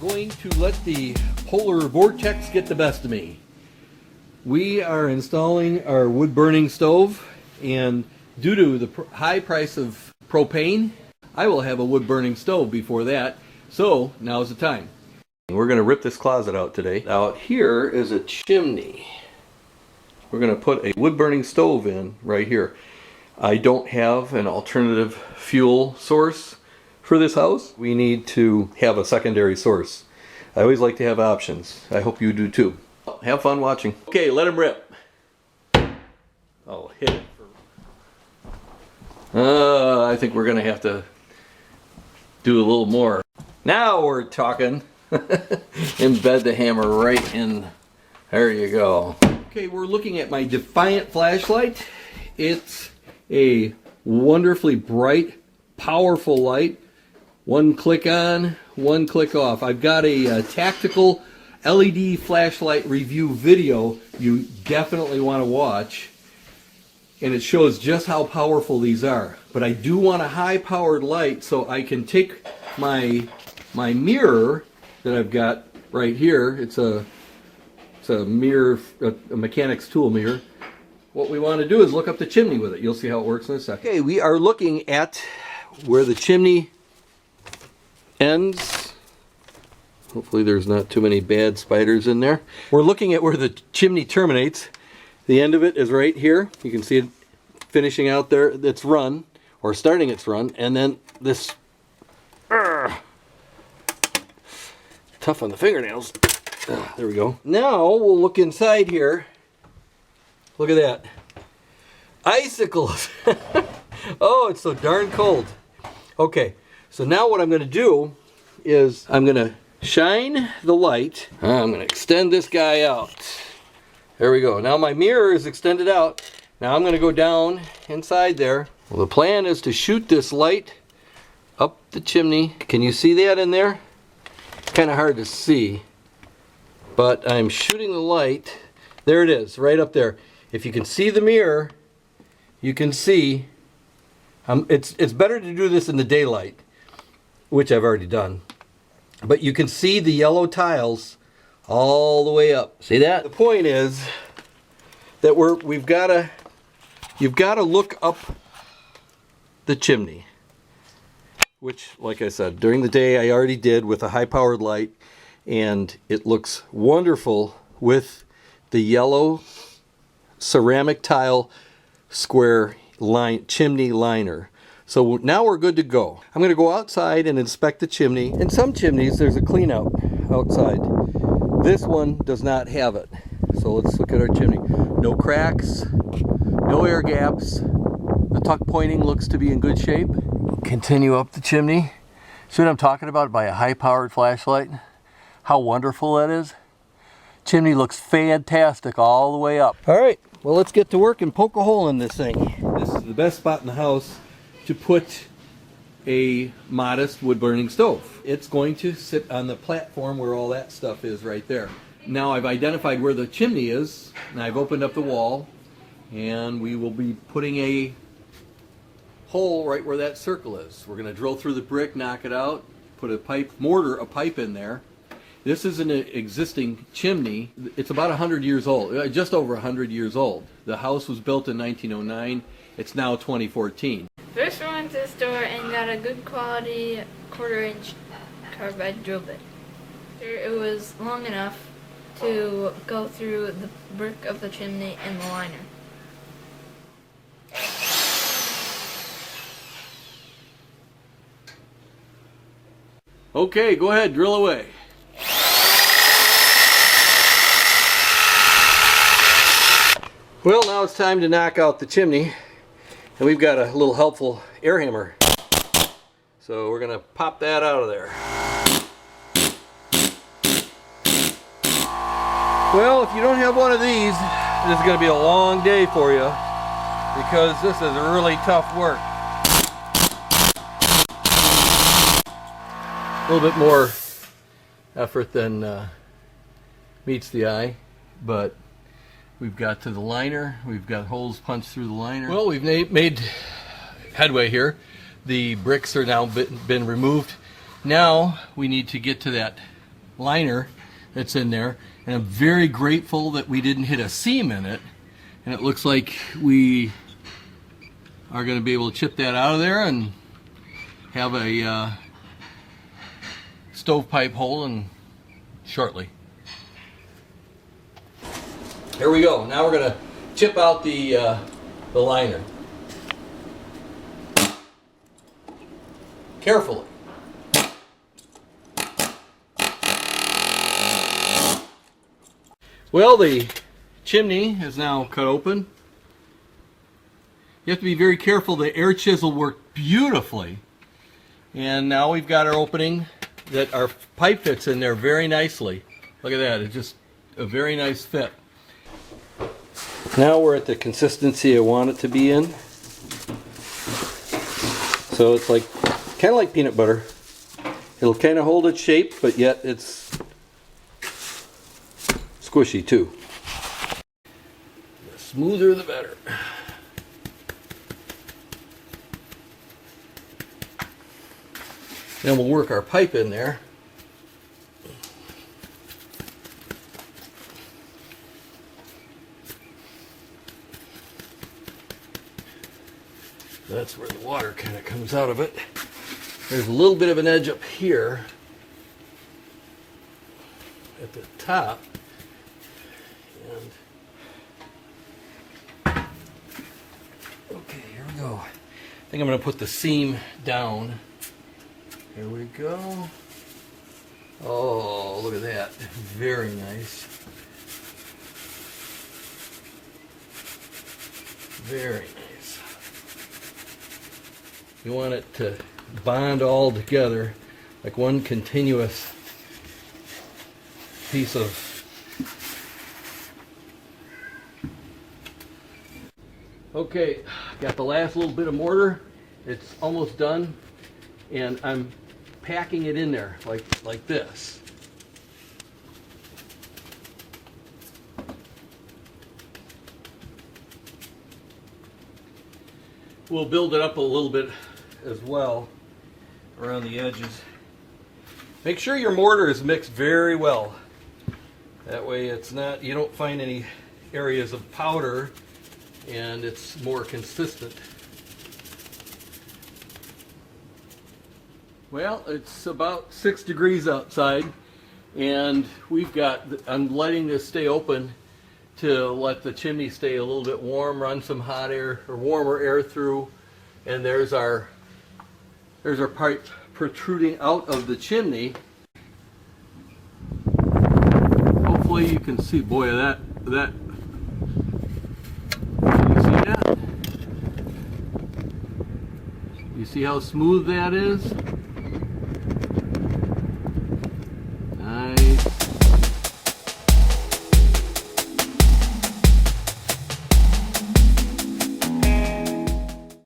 going to let the polar vortex get the best of me. We are installing our wood burning stove, and due to the high price of propane, I will have a wood burning stove before that, so now's the time. We're going to rip this closet out today. Out here is a chimney. We're going to put a wood burning stove in right here. I don't have an alternative fuel source for this house. We need to have a secondary source. I always like to have options. I hope you do too. Have fun watching. Okay, let him rip. I'll hit it. I think we're gonna have to do a little more. Now we're talking. Embed the hammer right in. There you go. Okay, we're looking at my Defiant flashlight. It's a wonderfully bright, powerful light. One click on, one click off. I've got a tactical LED flashlight review video you definitely want to watch, and it shows just how powerful these are. But I do want a high-powered light so I can take my mirror that I've got right here. It's a mirror, a mechanic's tool mirror. What we want to do is look up the chimney with it. You'll see how it works in a second. Okay, we are looking at where the chimney ends. Hopefully there's not too many bad spiders in there. We're looking at where the chimney terminates. The end of it is right here. You can see it finishing out there. It's run, or starting its run, and then this tough on the fingernails. There we go. Now we'll look inside here. Look at that. Icicles. Oh, it's so darn cold. Okay, so now what I'm going to do is I'm going to shine the light. I'm going to extend this guy out. There we go. Now my mirror is extended out. Now I'm going to go down inside there. Well, the plan is to shoot this light up the chimney. Can you see that in there? It's kind of hard to see, but I'm shooting the light. There it is, right up there. If you can see the mirror, you can see. It's better to do this in the daylight, which I've already done. But you can see the yellow tiles all the way up. See that? The point is that you've got to look up the chimney, which, like I said, during the day I already did with a high-powered light, and it looks wonderful with the yellow ceramic tile square line chimney liner. So now we're good to go. I'm going to go outside and inspect the chimney. In some chimneys there's a clean out outside. This one does not have it. So let's look at our chimney. No cracks, no air gaps. The tuck pointing looks to be in good shape. Continue up the chimney. See what I'm talking about by a high-powered flashlight? How wonderful that is. Chimney looks fantastic all the way up. All right, well, let's get to work and poke a hole in this thing. This is the best spot in the house to put a modest wood-burning stove. It's going to sit on the platform where all that stuff is right there. Now I've identified where the chimney is, and I've opened up the wall, and we will be putting a hole right where that circle is. We're going to drill through the brick, knock it out, put a pipe in there. This is an existing chimney. It's about 100 years old, just over 100 years old. The house was built in 1909. It's now 2014. First I went to the store and got a good quality 1/4-inch carbide drill bit. It was long enough to go through the brick of the chimney and the liner. Okay, go ahead, drill away. Well, now it's time to knock out the chimney, and we've got a little helpful air hammer. So we're gonna pop that out of there. Well, if you don't have one of these, this is gonna be a long day for you, because this is really tough work. A little bit more effort than meets the eye, but we've got to the liner. We've got holes punched through the liner. Well, we've made headway here. The bricks are now been removed. Now we need to get to that liner that's in there, and I'm very grateful that we didn't hit a seam in it, and it looks like we are going to be able to chip that out of there and have a stovepipe hole in shortly. Here we go. Now we're going to chip out the liner. Carefully. Well, the chimney is now cut open. You have to be very careful. The air chisel worked beautifully. And now we've got our opening that our pipe fits in there very nicely. Look at that. It's just a very nice fit. Now we're at the consistency I want it to be in. So it's like kind of like peanut butter. It'll kind of hold its shape, but yet it's squishy too. The smoother the better. Then we'll work our pipe in there. That's where the water kind of comes out of it. There's a little bit of an edge up here at the top. And okay, here we go. I think I'm going to put the seam down. Here we go. Oh, look at that. Very nice. Very nice. You want it to bond all together like one continuous piece of okay, got the last little bit of mortar. It's almost done, and I'm packing it in there like this. We'll build it up a little bit as well around the edges. Make sure your mortar is mixed very well. That way it's not, you don't find any areas of powder, and it's more consistent. Well, it's about 6 degrees outside, and I'm letting this stay open to let the chimney stay a little bit warm, run some hot air or warmer air through, and there's our pipe protruding out of the chimney. Hopefully you can see, boy, that can you see that? You see how smooth that is?